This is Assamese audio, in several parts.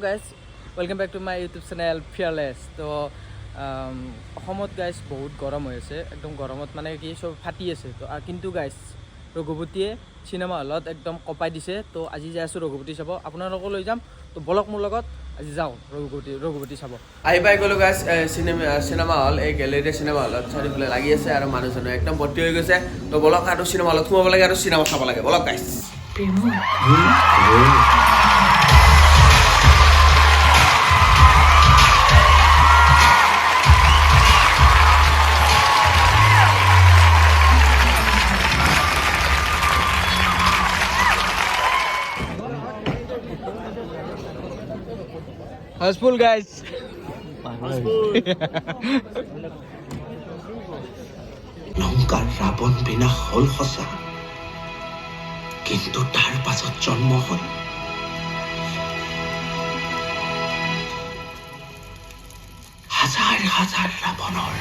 guys, welcome back to my YouTube channel Fearless. তো অসমত গাইজ বহুত গৰম হৈ আছে, একদম গৰমত মানে কি সব ফাটি আছে। তো কিন্তু গাইজ ৰঘুপতিয়ে চিনেমা হলত একদম কপাই দিছে। তো আজি যাই আছোঁ ৰঘুপতি চাব, আপোনালোকক লৈ যাম। তো বলক মোৰ লগত আজি যাওঁ ৰঘুপতি চাব। আহি পাই গ'লোঁ গাইজ চিনেমা হল, এই গেলেৰিয়া চিনেমা হলত চাৰিওফালে লাগি আছে আৰু মানুহজনে একদম ভৰ্তি হৈ গৈছে। তো বলক আৰু চিনেমা হলত সোমাব লাগে আৰু চিনেমা চাব লাগে, বলক গাইজ। Houseful guys. লংকাৰ ৰাৱণ বিনাশ হল সঁচা, কিন্তু তাৰ পাছত জন্ম হল হাজাৰ হাজাৰ ৰাৱণৰ।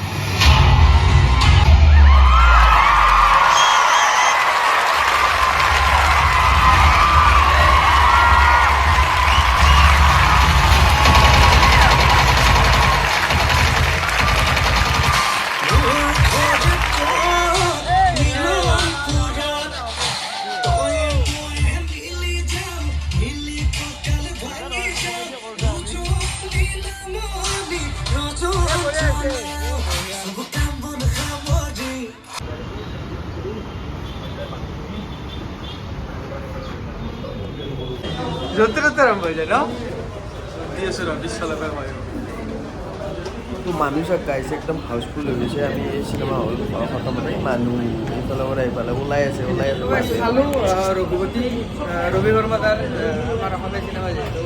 তো মানুহ চাওক গাইজ একদম হাউচফুল হৈ গৈছে। আমি এই চিনেমা হল খতম মানে মানুহ এইফালৰ পৰা এইফালে ওলাই আছে। চালোঁ ৰঘুপতি ৰবি বৰ্মা তাৰ আমাৰ অসমীয়া চিনেমা যিহেতু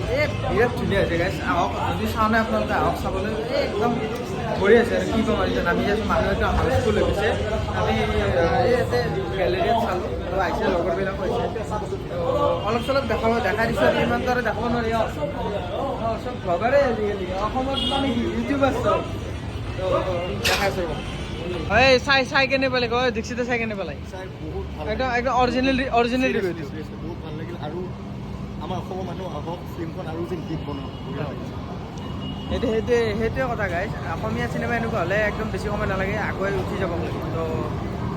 বিৰাট ধুনীয়া হৈছে গাইজ। আহক, যদি চাওঁ নাই আপোনালোকে আহক চাবলৈ, একদম বঢ়িয়া আছে। আৰু কি ক'ম আৰু নামি আছোঁ, মানুহ একদম হাউচফুল হৈ গৈছে। আমি ইয়াতে গেলেৰিয়াত চালোঁ, তো আহিছে লগৰবিলাক হৈছে। তো অলপ চলপ দেখাই দিছোঁ, আৰু ইমানটো আৰু দেখাব নোৱাৰি। চব ভ্লগাৰে আজিকালি অসমত মানে ইউটিউবাৰ চব। তো দেখাইছোঁ হয়, চাই কেনে পালে কয় দীক্ষিতে চাই কেনে পালে একদম অৰিজিনেল ৰিভিউ বহুত ভাল লাগিল। আৰু আমাৰ অসমৰ মানুহ আহক, ফিল্মখন আৰু যে গীত বনাওক, সেইটোৱে কথা গাইজ। অসমীয়া চিনেমা এনেকুৱা হ'লে একদম বেছি সময় নালাগে, আগুৱাই উঠি যাব। তো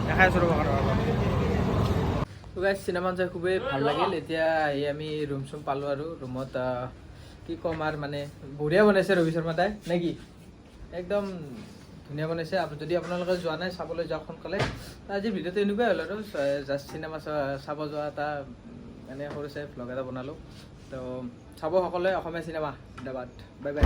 দেখাই আছোঁ ৰ'ব কাৰণে। তো গাইজ চিনেমা চাই খুবেই ভাল লাগিল। এতিয়া আহি আমি ৰুম চুম পালোঁ, আৰু ৰুমত কি ক'ম আৰু মানে বঢ়িয়া বনাইছে ৰবি শৰ্মা দাই, নে কি? একদম ধুনীয়া বনাইছে। যদি আপোনালোকে যোৱা নাই চাবলৈ যাওক সোনকালে। আজিৰ ভিডিঅ'টো এনেকুৱাই হ'ল আৰু জাষ্ট চিনেমা চাব যোৱা এটা এনে সৰু চাই ভ্লগ এটা বনালোঁ। তো চাব সকলোৱে অসমীয়া চিনেমা। ধন্যবাদ, বাই বাই।